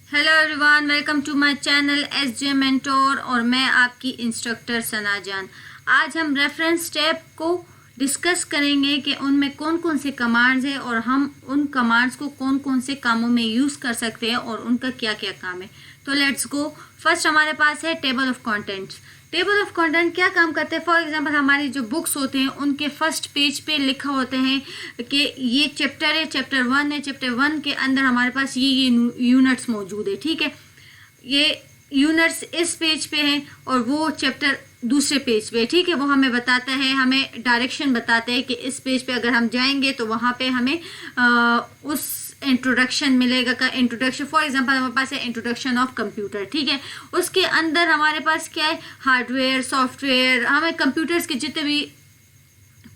Hello everyone, welcome to my channel SJ mentor और मैं आपकी इंस्ट्रक्टर सना जान। आज हम रेफरेंस टैब को डिस्कस करेंगे कि उनमें कौन कौन से कमांड्स हैं और हम उन कमांड्स को कौन कौन से कामों में यूज़ कर सकते हैं और उनका क्या क्या काम है। तो लेट्स गो। फर्स्ट हमारे पास है table of contents. Table of content क्या काम करते हैं? फॉर एग्जांपल हमारी जो बुक्स होते हैं उनके फर्स्ट पेज पे लिखा होते हैं कि ये चैप्टर है, चैप्टर 1 है, चैप्टर 1 के अंदर हमारे पास ये यूनिट्स मौजूद है। ठीक है, ये यूनिट्स इस पेज पे हैं और वो चैप्टर दूसरे पेज पे। ठीक है, वो हमें बताता है, हमें डायरेक्शन बताता है कि इस पेज पे अगर हम जाएंगे तो वहाँ पे हमें उस इंट्रोडक्शन मिलेगा का इंट्रोडक्शन। फॉर एग्जांपल हमारे पास है इंट्रोडक्शन ऑफ कंप्यूटर। ठीक है, उसके अंदर हमारे पास क्या है? हार्डवेयर, सॉफ्टवेयर, हमें कंप्यूटर्स के जितने भी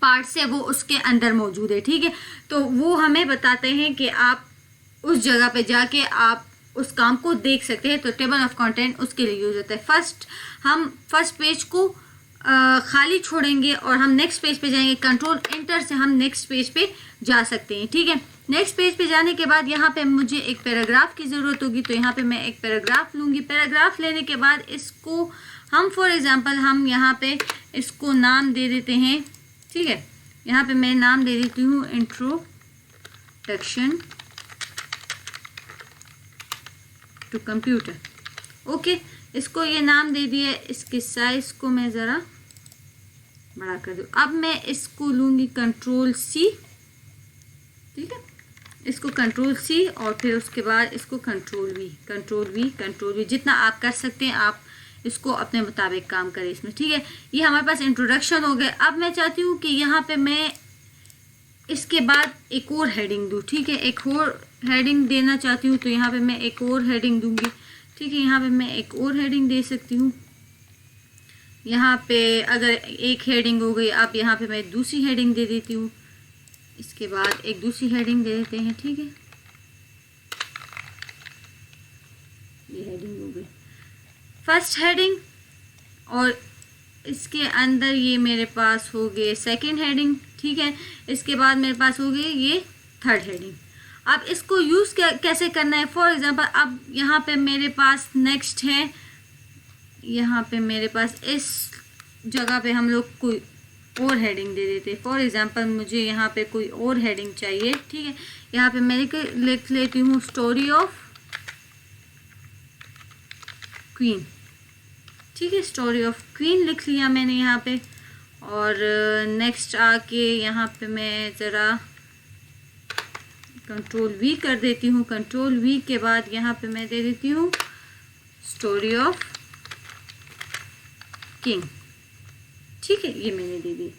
पार्ट्स है वो उसके अंदर मौजूद है। ठीक है, तो वो हमें बताते हैं कि आप उस जगह पे जाके आप उस काम को देख सकते हैं। तो टेबल ऑफ कंटेंट उसके लिए यूज होता है। हम फर्स्ट पेज को खाली छोड़ेंगे और हम नेक्स्ट पेज पे जाएंगे। कंट्रोल एंटर से हम नेक्स्ट पेज पे जा सकते हैं। ठीक है, नेक्स्ट पेज पे जाने के बाद यहाँ पे मुझे एक पैराग्राफ की ज़रूरत होगी, तो यहाँ पे मैं एक पैराग्राफ लूँगी। पैराग्राफ लेने के बाद इसको हम फॉर एग्जांपल हम यहाँ पे इसको नाम दे देते हैं। ठीक है, यहाँ पे मैं नाम दे देती हूँ इंट्रोडक्शन टू कंप्यूटर। ओके, इसको ये नाम दे दिया। इसके साइज को मैं ज़रा बड़ा कर दूँ। अब मैं इसको लूँगी कंट्रोल C। ठीक है, इसको कंट्रोल C और फिर उसके बाद इसको कंट्रोल V जितना आप कर सकते हैं आप इसको अपने मुताबिक काम करें इसमें। ठीक है, ये हमारे पास इंट्रोडक्शन हो गया। अब मैं चाहती हूँ कि यहाँ पे मैं इसके बाद एक और हेडिंग दूँ। ठीक है, एक और हेडिंग देना चाहती हूँ, तो यहाँ पे मैं एक और हेडिंग दूँगी। ठीक है, यहाँ पे मैं एक और हेडिंग दे सकती हूँ। यहाँ पे अगर एक हेडिंग हो गई, अब यहाँ पे मैं दूसरी हेडिंग दे देती हूँ। इसके बाद एक दूसरी हेडिंग दे देते हैं। ठीक है, ये हेडिंग हो गई फर्स्ट हेडिंग और इसके अंदर ये मेरे पास हो गए सेकंड हेडिंग। ठीक है, इसके बाद मेरे पास हो गई ये थर्ड हेडिंग। अब इसको यूज़ कैसे करना है? फॉर एग्जांपल अब यहाँ पे मेरे पास नेक्स्ट है, यहाँ पे मेरे पास इस जगह पे हम लोग कोई और हेडिंग दे देते। फॉर एग्जांपल मुझे यहाँ पे कोई और हेडिंग चाहिए। ठीक है, यहाँ पे मैं लिख लेती हूँ स्टोरी ऑफ क्वीन। ठीक है, स्टोरी ऑफ क्वीन लिख लिया मैंने यहाँ पे। और नेक्स्ट आके यहाँ पे मैं ज़रा कंट्रोल V कर देती हूँ। कंट्रोल V के बाद यहाँ पे मैं दे देती हूँ स्टोरी ऑफ किंग। ठीक है, ये मैंने दे दी।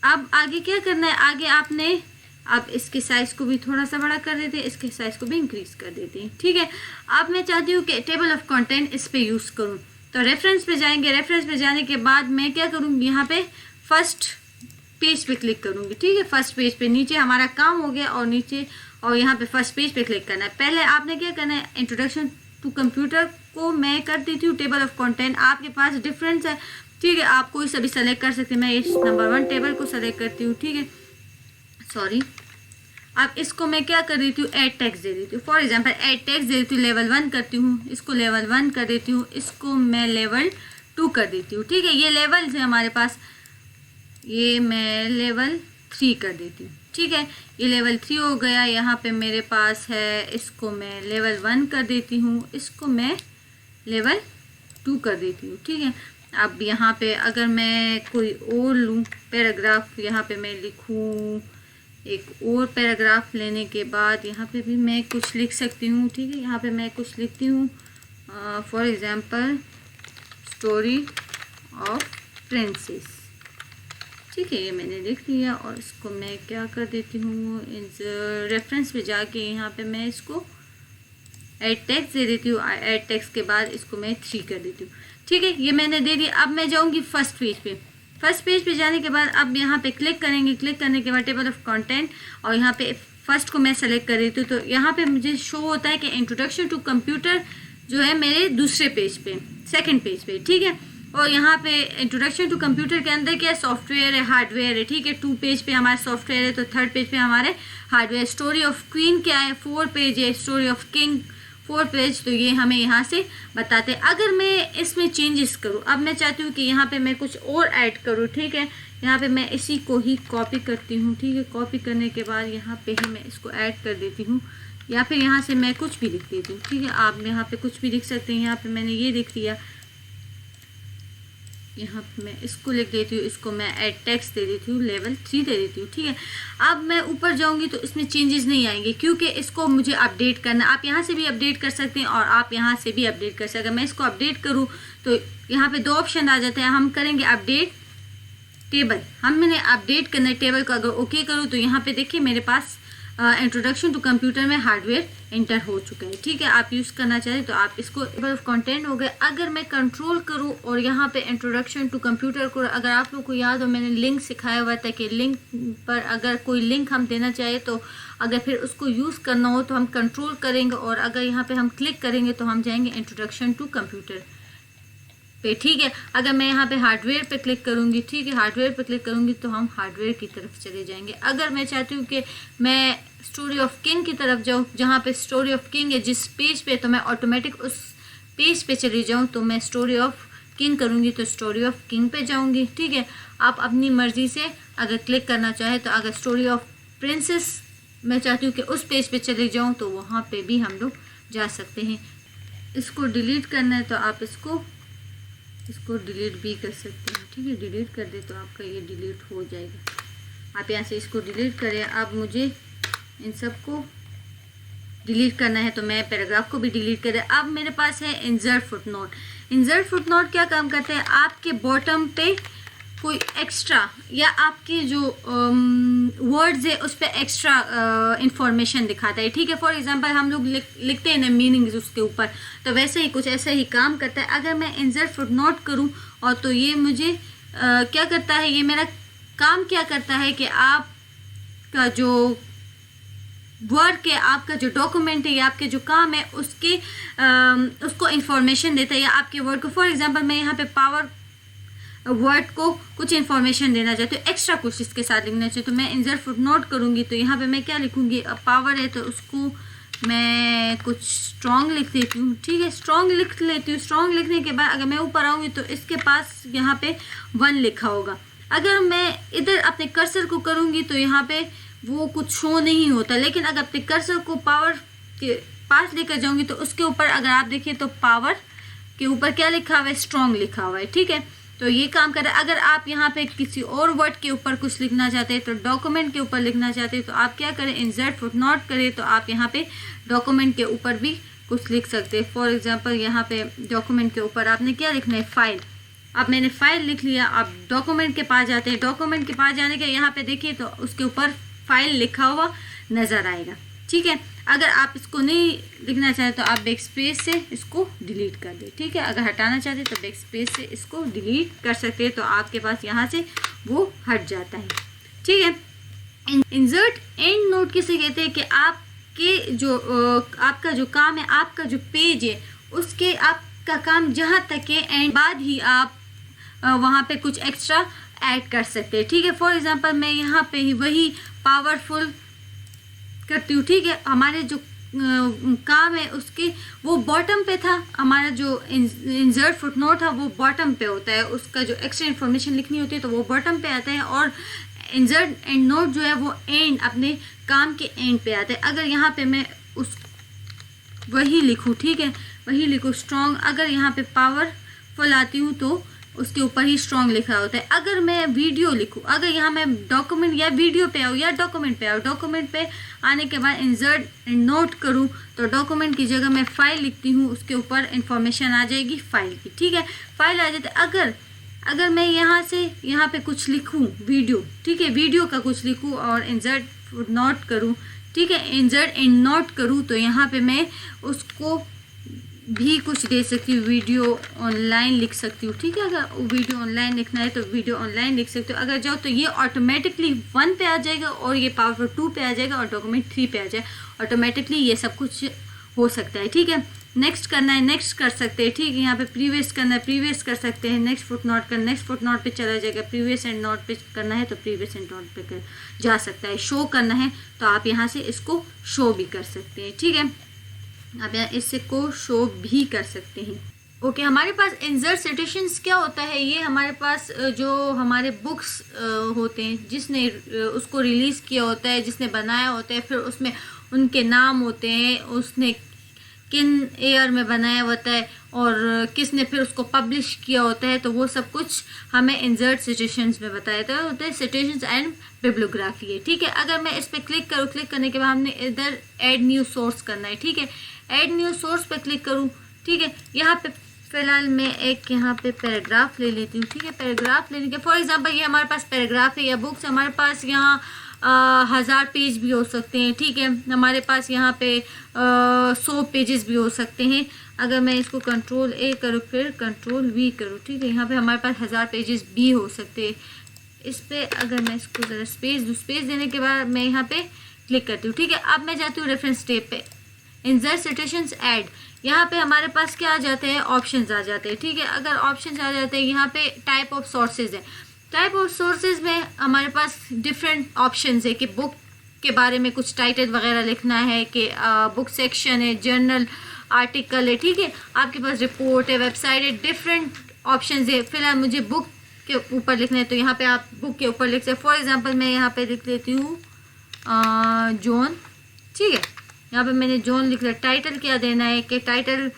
अब आगे क्या करना है? आगे आपने अब इसके साइज़ को भी थोड़ा सा बड़ा कर देते हैं, इसके साइज़ को भी इंक्रीज़ कर देते हैं। ठीक है, अब मैं चाहती हूँ कि टेबल ऑफ कंटेंट इस पे यूज़ करूँ, तो रेफरेंस पे जाएंगे। रेफरेंस पे जाने के बाद मैं क्या करूँगी? यहाँ पे फर्स्ट पेज पे क्लिक करूँगी। ठीक है, फर्स्ट पेज पे नीचे हमारा काम हो गया और नीचे और यहाँ पे फर्स्ट पेज पे क्लिक करना है। पहले आपने क्या करना है? इंट्रोडक्शन टू कंप्यूटर को मैं कर देती हूँ टेबल ऑफ कंटेंट। आपके पास डिफरेंस है। ठीक है, आप कोई सभी सेलेक्ट कर सकते हैं। मैं इस नंबर 1 टेबल को सेलेक्ट करती हूँ। ठीक है, सॉरी। अब इसको मैं क्या कर देती हूँ? ऐड टेक्स्ट दे देती हूँ। फॉर एग्जांपल ऐड टेक्स्ट दे देती हूँ, लेवल 1 करती हूँ। इसको लेवल 1 कर देती हूँ, इसको मैं लेवल 2 कर देती हूँ। ठीक है, ये लेवल है हमारे पास, ये मैं लेवल 3 कर देती हूँ। ठीक है, ये लेवल 3 हो गया। यहाँ पे मेरे पास है, इसको मैं लेवल 1 कर देती हूँ, इसको मैं लेवल 2 कर देती हूँ। ठीक है, अब यहाँ पे अगर मैं कोई और लूँ पैराग्राफ, यहाँ पे मैं लिखूँ एक और पैराग्राफ लेने के बाद यहाँ पे भी मैं कुछ लिख सकती हूँ। ठीक है, यहाँ पे मैं कुछ लिखती हूँ। For example story of princess. ठीक है, ये मैंने लिख दिया और इसको मैं क्या कर देती हूँ? इस रेफरेंस पे जाके यहाँ पे मैं इसको ऐड टेक्स्ट दे देती हूँ। ऐड टेक्स्ट के बाद इसको मैं 3 कर देती हूँ। ठीक है, ये मैंने दे दिया। अब मैं जाऊँगी फर्स्ट पेज पे। फर्स्ट पेज पे जाने के बाद अब यहाँ पे क्लिक करेंगे। क्लिक करने के बाद टेबल ऑफ कंटेंट और यहाँ पे फर्स्ट को मैं सेलेक्ट कर देती हूँ। तो यहाँ पे मुझे शो होता है कि इंट्रोडक्शन टू कंप्यूटर जो है मेरे दूसरे पेज पे, सेकंड पेज पे। ठीक है, और यहाँ पे इंट्रोडक्शन टू कंप्यूटर के अंदर क्या है, सॉफ्टवेयर है, हार्डवेयर है, ठीक है। 2 पेज पे हमारा सॉफ्टवेयर है, तो 3rd पेज पे हमारे हार्डवेयर। स्टोरी ऑफ क्वीन क्या है, 4 पेज है। स्टोरी ऑफ किंग 4 पेज, तो ये हमें यहाँ से बताते हैं। अगर मैं इसमें चेंजेस करूँ, अब मैं चाहती हूँ कि यहाँ पे मैं कुछ और ऐड करूँ, ठीक है। यहाँ पे मैं इसी को ही कॉपी करती हूँ, ठीक है। कॉपी करने के बाद यहाँ पे ही मैं इसको ऐड कर देती हूँ, या फिर यहाँ से मैं कुछ भी लिख देती हूँ, ठीक है। आप यहाँ पे कुछ भी लिख सकते हैं। यहाँ पे मैंने ये लिख दिया, यहाँ पे मैं इसको लिख देती हूँ, इसको मैं ऐड टेक्स्ट दे देती हूँ, लेवल 3 दे देती हूँ, ठीक है। अब मैं ऊपर जाऊँगी तो इसमें चेंजेस नहीं आएंगे, क्योंकि इसको मुझे अपडेट करना। आप यहाँ से भी अपडेट कर सकते हैं और आप यहाँ से भी अपडेट कर सकते हैं। मैं इसको अपडेट करूँ तो यहाँ पे 2 ऑप्शन आ जाते हैं। हम करेंगे अपडेट टेबल, हमने अपडेट करना है टेबल को। अगर ओके करूँ तो यहाँ पे देखिए मेरे पास इंट्रोडक्शन टू कंप्यूटर में हार्डवेयर एंटर हो चुका है, ठीक है। आप यूज़ करना चाहें तो आप इसको टेबल ऑफ कंटेंट हो गए। अगर मैं कंट्रोल करूं और यहाँ पे इंट्रोडक्शन टू कंप्यूटर को, अगर आप लोग को याद हो मैंने लिंक सिखाया हुआ था कि लिंक पर अगर कोई लिंक हम देना चाहे तो अगर फिर उसको यूज़ करना हो तो हम कंट्रोल करेंगे, और अगर यहाँ पे हम क्लिक करेंगे तो हम जाएंगे इंट्रोडक्शन टू कंप्यूटर पे, ठीक है। अगर मैं यहाँ पे हार्डवेयर पे क्लिक करूँगी, ठीक है, हार्डवेयर पे क्लिक करूँगी तो हम हार्डवेयर की तरफ चले जाएंगे। अगर मैं चाहती हूँ कि मैं स्टोरी ऑफ किंग की तरफ जाऊँ, जहाँ पे स्टोरी ऑफ किंग है जिस पेज पे, तो मैं ऑटोमेटिक उस पेज पे चली जाऊँ। तो मैं स्टोरी ऑफ किंग करूँगी तो स्टोरी ऑफ किंग पे जाऊँगी, ठीक है। आप अपनी मर्ज़ी से अगर क्लिक करना चाहे तो अगर स्टोरी ऑफ प्रिंसेस मैं चाहती हूँ कि उस पेज पे चले जाऊँ तो वहाँ पे भी हम लोग जा सकते हैं। इसको डिलीट करना है तो आप इसको डिलीट भी कर सकते हैं, ठीक है। डिलीट कर दे तो आपका ये डिलीट हो जाएगा। आप यहाँ से इसको डिलीट करें। अब मुझे इन सब को डिलीट करना है तो मैं पैराग्राफ को भी डिलीट करें। अब मेरे पास है इंसर्ट फुटनोट। इंसर्ट फुटनोट क्या काम करते हैं, आपके बॉटम पे कोई एक्स्ट्रा या आपके जो वर्ड्स है उस पर एक्स्ट्रा इंफॉर्मेशन दिखाता है, ठीक है। फॉर एग्जांपल हम लोग लिखते हैं ना मीनिंग्स उसके ऊपर, तो वैसे ही कुछ ऐसा ही काम करता है। अगर मैं इंसर्ट फुटनोट करूं और तो ये मुझे क्या करता है, ये मेरा काम क्या करता है कि आपका जो वर्क है, आपका जो डॉक्यूमेंट है या आपके जो काम है उसको इंफॉर्मेशन देता है, या आपके वर्ड को। फॉर एग्जांपल मैं यहाँ पे पावर वर्ड को कुछ इन्फॉर्मेशन देना चाहती हूँ, एक्स्ट्रा कुछ इसके साथ लिखना चाहिए, तो मैं इंसर्ट फुटनोट करूँगी। तो यहाँ पे मैं क्या लिखूँगी, पावर है तो उसको मैं कुछ स्ट्रॉन्ग लिख देती हूँ, ठीक है। स्ट्रॉन्ग लिख लेती हूँ। स्ट्रॉन्ग लिखने के बाद अगर मैं ऊपर आऊँगी तो इसके पास यहाँ पे 1 लिखा होगा। अगर मैं इधर अपने कर्सर को करूँगी तो यहाँ पे वो कुछ शो नहीं होता, लेकिन अगर अपने कर्सर को पावर के पास लेकर जाऊँगी तो उसके ऊपर अगर आप देखिए तो पावर के ऊपर क्या लिखा हुआ है, स्ट्रॉन्ग लिखा हुआ है, ठीक है। तो ये काम कर रहा है। अगर आप यहाँ पे किसी और वर्ड के ऊपर कुछ लिखना चाहते हैं, तो डॉक्यूमेंट के ऊपर लिखना चाहते हैं तो आप क्या करें, इंसर्ट फुटनोट करें, तो आप यहाँ पे डॉक्यूमेंट के ऊपर भी कुछ लिख सकते हैं। फॉर एग्जांपल यहाँ पे डॉक्यूमेंट के ऊपर आपने क्या लिखना है, फाइल। अब मैंने फाइल लिख लिया। आप डॉक्यूमेंट के पास जाते हैं, डॉक्यूमेंट के पास जाने के यहाँ पे देखिए तो उसके ऊपर फाइल लिखा हुआ नज़र आएगा, ठीक है। अगर आप इसको नहीं लिखना चाहते तो आप बैक स्पेस से इसको डिलीट कर दें, ठीक है। अगर हटाना चाहते हैं तो बैक स्पेस से इसको डिलीट कर सकते हैं, तो आपके पास यहाँ से वो हट जाता है, ठीक है। इंसर्ट एंड नोट किसे कहते हैं कि आपके जो आपका जो काम है, आपका जो पेज है उसके आपका काम जहाँ तक है एंड बाद ही आप वहाँ पे कुछ एक्स्ट्रा ऐड कर सकते हैं, ठीक है। फॉर एग्जांपल मैं यहाँ पे ही वही पावरफुल करती हूँ, ठीक है। हमारे जो काम है उसके वो बॉटम पे था, हमारा जो इंसर्ट फुटनोट था वो बॉटम पे होता है, उसका जो एक्स्ट्रा इन्फॉर्मेशन लिखनी होती है तो वो बॉटम पे आता है, और इंसर्ट एंड नोट जो है वो एंड अपने काम के एंड पे आता है। अगर यहाँ पे मैं उस वही लिखूँ, ठीक है, वही लिखूँ स्ट्रॉन्ग। अगर यहाँ पे पावरफुल आती हूँ तो उसके ऊपर ही स्ट्रॉन्ग लिखा होता है। अगर मैं वीडियो लिखूँ, अगर यहाँ मैं डॉक्यूमेंट या वीडियो पे आऊँ या डॉक्यूमेंट पे आऊँ, डॉक्यूमेंट पे आने के बाद इंसर्ट एंड नोट करूँ तो डॉक्यूमेंट की जगह मैं फाइल लिखती हूँ, उसके ऊपर इंफॉर्मेशन आ जाएगी फाइल की, ठीक है। फाइल आ जाती है। अगर मैं यहाँ से यहाँ पे कुछ लिखूँ वीडियो, ठीक है, वीडियो का कुछ लिखूँ और इंसर्ट नोट करूँ, ठीक है, इंसर्ट एंड नोट करूँ तो यहाँ पे मैं उसको भी कुछ दे सकती हूँ, वीडियो ऑनलाइन लिख सकती हूँ, ठीक है। अगर वीडियो ऑनलाइन लिखना है तो वीडियो ऑनलाइन लिख सकते हो। अगर जाओ तो ये ऑटोमेटिकली 1 पे आ जाएगा और ये पावरफुल 2 पे आ जाएगा और डॉक्यूमेंट 3 पे आ जाएगा। ऑटोमेटिकली ये सब कुछ हो सकता है, ठीक है। नेक्स्ट करना है, नेक्स्ट कर सकते हैं, ठीक है। यहाँ पे प्रीवियस करना है, प्रीवियस कर सकते हैं। नेक्स्ट फुट नोट करना, नेक्स्ट फुट नोट पे चला जाएगा। प्रीवियस एंड नोट पे करना है तो प्रीवियस एंड नोट पे जा सकता है। शो करना है तो आप यहाँ से इसको शो भी कर सकते हैं, ठीक है। आप यहाँ इससे को शो भी कर सकते हैं। ओके, हमारे पास इंसर्ट सिटेशंस क्या होता है, ये हमारे पास जो हमारे बुक्स होते हैं, जिसने उसको रिलीज़ किया होता है, जिसने बनाया होता है, फिर उसमें उनके नाम होते हैं, उसने किन ईयर में बनाया होता है और किसने फिर उसको पब्लिश किया होता है, तो वो सब कुछ हमें इंसर्ट सिटेशंस में बताया होता है। सिटेशंस एंड बिब्लियोग्राफी है, ठीक है। अगर मैं इस पर क्लिक करूँ, क्लिक करने के बाद हमने इधर ऐड न्यू सोर्स करना है, ठीक है। ऐड न्यू सोर्स पे क्लिक करूँ, ठीक है। यहाँ पे फिलहाल मैं एक यहाँ पे पैराग्राफ ले लेती हूँ, ठीक है। पैराग्राफ लेने के फॉर एग्जांपल ये हमारे पास पैराग्राफ है या बुक्स, हमारे पास यहाँ 1000 पेज भी हो सकते हैं, ठीक है। हमारे पास यहाँ पे 100 पेजेस भी हो सकते हैं। अगर मैं इसको कंट्रोल ए करूँ फिर कंट्रोल वी करूँ, ठीक है, यहाँ पे हमारे पास 1000 पेजेस भी हो सकते हैं। इस पर अगर मैं इसको ज़रा स्पेस दूँ, स्पेस देने के बाद मैं यहाँ पे क्लिक करती हूँ, ठीक है। अब मैं जाती हूँ रेफरेंस टेब पे, इंसर्ट सिटेशंस ऐड। यहाँ पे हमारे पास क्या आ जाते हैं, ऑप्शंस आ जाते हैं, ठीक है। अगर ऑप्शंस आ जाते हैं, यहाँ पे टाइप ऑफ सोर्सेज है। टाइप ऑफ सोर्सेज में हमारे पास डिफरेंट ऑप्शंस है कि बुक के बारे में कुछ टाइटल वगैरह लिखना है, कि बुक सेक्शन है, जर्नल आर्टिकल है, ठीक है। आपके पास रिपोर्ट है, वेबसाइट है, डिफरेंट ऑप्शंस है। फिलहाल मुझे बुक के ऊपर लिखना है तो यहाँ पे आप बुक के ऊपर लिख सकते। फॉर एग्जांपल मैं यहाँ पे लिख लेती हूँ जॉन, ठीक है। यहाँ पे मैंने जॉन लिख लिया। टाइटल क्या देना है कि टाइटल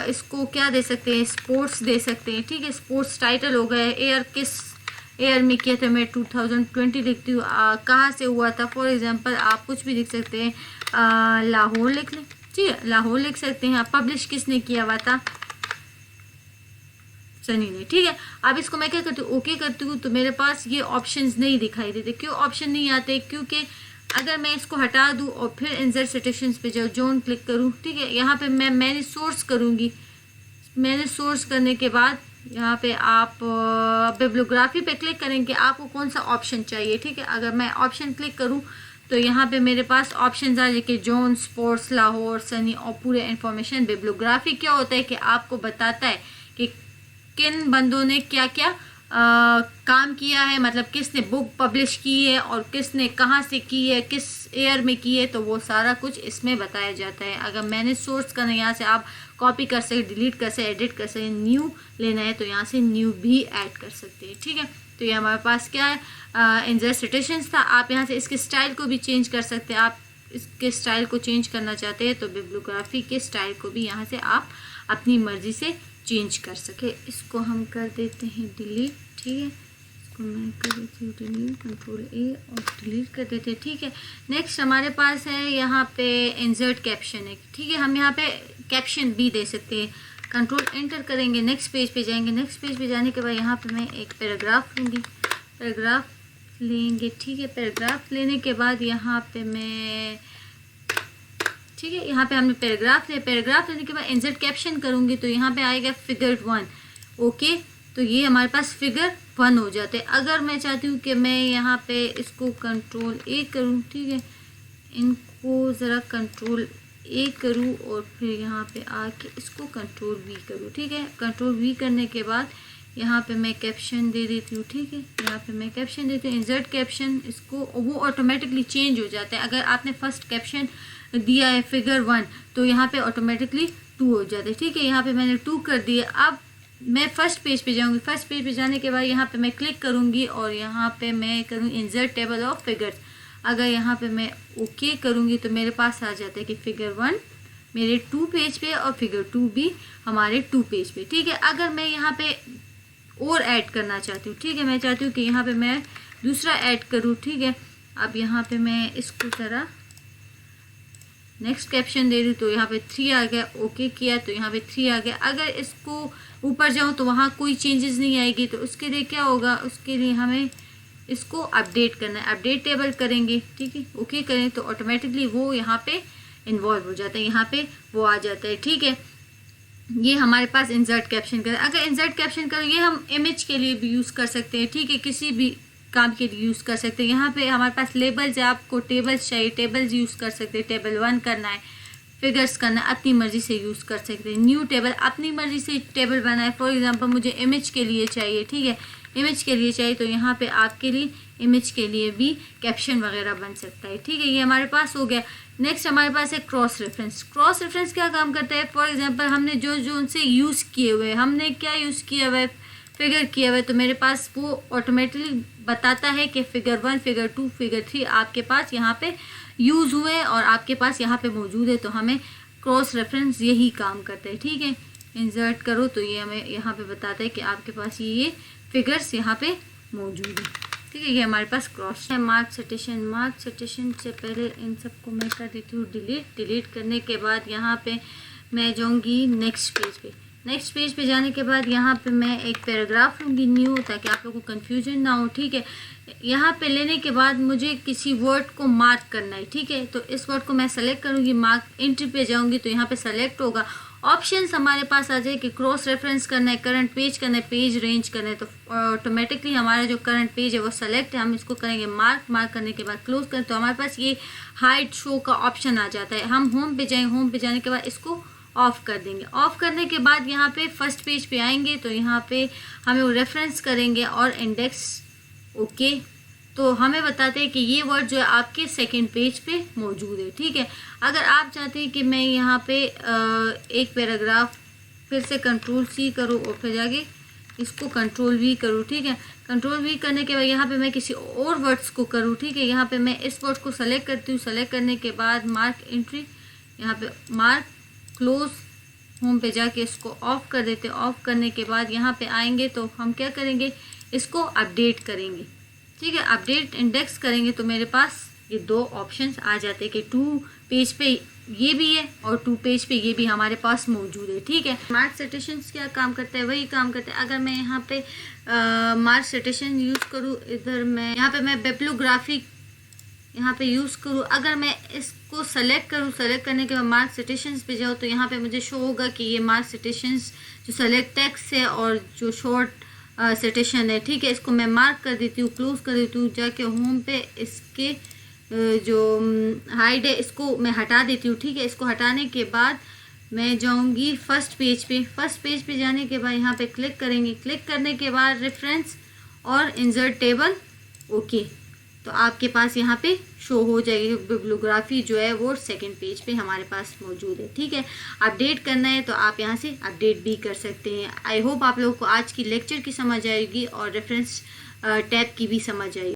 इसको क्या दे सकते हैं, स्पोर्ट्स दे सकते हैं, ठीक है। स्पोर्ट्स टाइटल हो गया। एयर किस एयर में किया था, मैं 2020 लिखती हूँ। कहाँ से हुआ था, फॉर एग्जांपल आप कुछ भी लिख सकते हैं, लाहौर लिख लें, ठीक है, लाहौर लिख सकते हैं। पब्लिश किसने किया हुआ था, सनी ने, ठीक है। अब इसको मैं क्या करती हूँ, ओके करती हूँ, तो मेरे पास ये ऑप्शंस नहीं दिखाई देते। क्यों ऑप्शन नहीं आते, क्योंकि अगर मैं इसको हटा दूँ और फिर इंसर्ट सिटेशंस पे जाऊँ, जॉन क्लिक करूँ, ठीक है, यहाँ पे मैंने सोर्स करूँगी। मैंने सोर्स करने के बाद यहाँ पे आप बिब्लियोग्राफी पे क्लिक करेंगे, आपको कौन सा ऑप्शन चाहिए, ठीक है। अगर मैं ऑप्शन क्लिक करूँ तो यहाँ पे मेरे पास ऑप्शन आ जाए कि जॉन, स्पोर्ट्स, लाहौर, सनी और पूरे इन्फॉर्मेशन। बिब्लियोग्राफी क्या होता है कि आपको बताता है कि किन बंदों ने क्या क्या काम किया है, मतलब किसने बुक पब्लिश की है और किसने कहाँ से की है, किस ईयर में की है, तो वो सारा कुछ इसमें बताया जाता है। अगर मैंने सोर्स करना है, यहाँ से आप कॉपी कर सकते, डिलीट कर सकते, एडिट कर सकते, न्यू लेना है तो यहाँ से न्यू भी ऐड कर सकते हैं, ठीक है। तो ये हमारे पास क्या है, इंसर्ट सिटेशंस था। आप यहाँ से इसके स्टाइल को भी चेंज कर सकते हैं। आप इसके स्टाइल को चेंज करना चाहते हैं तो बिब्लियोग्राफी के स्टाइल को भी यहाँ से आप अपनी मर्जी से चेंज कर सके। इसको हम कर देते हैं डिलीट, ठीक है। इसको मैं कर देती हूँ डिलीट, कंट्रोल ए और डिलीट कर देते हैं, ठीक है। नेक्स्ट हमारे पास है यहाँ पे इंसर्ट कैप्शन है, ठीक है। हम यहाँ पे कैप्शन भी दे सकते हैं। कंट्रोल एंटर करेंगे, नेक्स्ट पेज पे जाएंगे। नेक्स्ट पेज पे जाने के बाद यहाँ पे मैं एक पैराग्राफ लूँगी, पैराग्राफ लेंगे, ठीक है। पैराग्राफ लेने के बाद यहाँ पे मैं, ठीक है, यहाँ पे हमने पैराग्राफ लिया। पैराग्राफ लेने के बाद इंसर्ट कैप्शन करूँगी तो यहाँ पे आएगा फिगर 1, ओके। तो ये हमारे पास फिगर 1 हो जाते हैं। अगर मैं चाहती हूँ कि मैं यहाँ पे इसको कंट्रोल ए करूँ, ठीक है, इनको ज़रा कंट्रोल ए करूँ और फिर यहाँ पे आके इसको कंट्रोल वी करूँ, ठीक है। कंट्रोल वी करने के बाद यहाँ पे मैं कैप्शन दे देती हूँ, ठीक है। यहाँ पे मैं कैप्शन देती हूँ इंसर्ट कैप्शन, इसको वो ऑटोमेटिकली चेंज हो जाता है। अगर आपने फर्स्ट कैप्शन दिया है फिगर 1 तो यहाँ पे ऑटोमेटिकली 2 हो जाते हैं, ठीक है। यहाँ पे मैंने 2 कर दिया। अब मैं फर्स्ट पेज पे जाऊँगी। फर्स्ट पेज पे जाने के बाद यहाँ पे मैं क्लिक करूँगी और यहाँ पे मैं करूँ इंसर्ट टेबल ऑफ फिगर्स। अगर यहाँ पे मैं ओके करूँगी तो मेरे पास आ जाता है कि फिगर 1 मेरे 2 पेज पे और फिगर 2 भी हमारे 2 पेज पे, ठीक है। अगर मैं यहाँ पे और ऐड करना चाहती हूँ, ठीक है, मैं चाहती हूँ कि यहाँ पे मैं दूसरा ऐड करूँ, ठीक है। अब यहाँ पे मैं इसको ज़रा नेक्स्ट कैप्शन दे दूँ तो यहाँ पे 3 आ गया, ओके किया तो यहाँ पे 3 आ गया। अगर इसको ऊपर जाऊँ तो वहाँ कोई चेंजेस नहीं आएगी, तो उसके लिए क्या होगा, उसके लिए हमें इसको अपडेट करना है। अपडेट टेबल करेंगे, ठीक है, ओके करें तो ऑटोमेटिकली वो यहाँ पे इन्वॉल्व हो जाता है, यहाँ पे वो आ जाता है, ठीक है। ये हमारे पास इंसर्ट कैप्शन करें। अगर इंसर्ट कैप्शन करें ये हम इमेज के लिए भी यूज़ कर सकते हैं, ठीक है, किसी भी काम के लिए यूज़ कर सकते हैं। यहाँ पे हमारे पास लेबल्स है, आपको टेबल्स चाहिए, टेबल्स यूज़ कर सकते हैं। टेबल 1 करना है फिगर्स करना अपनी मर्ज़ी से यूज़ कर सकते हैं। न्यू टेबल, अपनी मर्ज़ी से टेबल बनाए। फॉर एग्जांपल मुझे इमेज के लिए चाहिए, ठीक है, इमेज के लिए चाहिए, तो यहाँ पे आपके लिए इमेज के लिए भी कैप्शन वगैरह बन सकता है, ठीक है। ये हमारे पास हो गया। नेक्स्ट हमारे पास है क्रॉस रेफरेंस। क्रॉस रेफरेंस क्या काम करता है? फॉर एग्जांपल हमने जो जो उनसे यूज़ किए हुए, हमने क्या यूज़ किया हुआ है, फिगर किया हुआ है, तो मेरे पास वो ऑटोमेटिकली बताता है कि फिगर 1, फिगर 2, फिगर 3 आपके पास यहाँ पे यूज़ हुए और आपके पास यहाँ पे मौजूद है। तो हमें क्रॉस रेफरेंस यही काम करता है, ठीक है। इंसर्ट करो तो ये हमें यहाँ पे बताता है कि आपके पास ये फिगर्स यहाँ पे मौजूद है, ठीक है। ये हमारे पास क्रॉस है। मार्क सिटेशन, मार्क सिटेशन से पहले इन सबको मैं कर देती हूँ डिलीट करने के बाद यहाँ पे मैं जाऊँगी नेक्स्ट पेज पे। नेक्स्ट पेज पे जाने के बाद यहाँ पे मैं एक पैराग्राफ लूँगी न्यू, ताकि आप लोगों को कन्फ्यूजन ना हो, ठीक है। यहाँ पे लेने के बाद मुझे किसी वर्ड को मार्क करना है, ठीक है। तो इस वर्ड को मैं सेलेक्ट करूँगी, मार्क एंट्री पे जाऊँगी तो यहाँ पे सेलेक्ट होगा। ऑप्शंस हमारे पास आ जाए कि क्रॉस रेफरेंस करना है, करंट पेज करना है, पेज रेंज करना है। तो ऑटोमेटिकली हमारा जो करंट पेज है वो सेलेक्ट है। हम इसको करेंगे मार्क, मार्क करने के बाद क्लोज करें तो हमारे पास ये हाइड शो का ऑप्शन आ जाता है। हम होम पे जाएँ, होम पे जाने के बाद इसको ऑफ कर देंगे। ऑफ करने के बाद यहाँ पे फर्स्ट पेज पे आएंगे तो यहाँ पे हमें वो रेफरेंस करेंगे और इंडेक्स ओके, तो हमें बताते हैं कि ये वर्ड जो है आपके सेकंड पेज पे मौजूद है, ठीक है। अगर आप चाहते हैं कि मैं यहाँ पे एक पैराग्राफ फिर से कंट्रोल C करूँ और फिर जाके इसको कंट्रोल V करूँ, ठीक है। कंट्रोल V करने के बाद यहाँ पे मैं किसी और वर्ड्स को करूँ, ठीक है। यहाँ पे मैं इस वर्ड को सेलेक्ट करती हूँ। सेलेक्ट करने के बाद मार्क एंट्री, यहाँ पे मार्क क्लोज, होम पे जाके इसको ऑफ कर देते। ऑफ करने के बाद यहाँ पे आएंगे तो हम क्या करेंगे, इसको अपडेट करेंगे, ठीक है। अपडेट इंडेक्स करेंगे तो मेरे पास ये दो ऑप्शंस आ जाते हैं कि 2 पेज पे ये भी है और 2 पेज पे ये भी हमारे पास मौजूद है, ठीक है। मार्क सिटेशंस क्या काम करता है? वही काम करता है। अगर मैं यहाँ पे मार्क सिटेशन यूज़ करूँ, इधर मैं यहाँ पे मैं बिब्लियोग्राफी यहाँ पे यूज़ करूँ, अगर मैं इसको सेलेक्ट करूँ, सेलेक्ट करने के बाद मार्क सिटेशंस पे जाऊँ तो यहाँ पे मुझे शो होगा कि ये मार्क सिटेशंस जो सेलेक्ट टेक्स्ट है और जो शॉर्ट सिटेशन है, ठीक है। इसको मैं मार्क कर देती हूँ, क्लोज कर देती हूँ। जाके होम पे इसके जो हाइड है इसको मैं हटा देती हूँ, ठीक है। इसको हटाने के बाद मैं जाऊँगी फर्स्ट पेज पे। फर्स्ट पेज पे जाने के बाद यहाँ पे क्लिक करेंगे। क्लिक करने के बाद रेफरेंस और इंसर्ट टेबल ओके, तो आपके पास यहाँ पे शो हो जाएगी। बिब्लियोग्राफी जो है वो सेकंड पेज पे हमारे पास मौजूद है, ठीक है। अपडेट करना है तो आप यहाँ से अपडेट भी कर सकते हैं। आई होप आप लोगों को आज की लेक्चर की समझ आएगी और रेफरेंस टैब की भी समझ आएगी।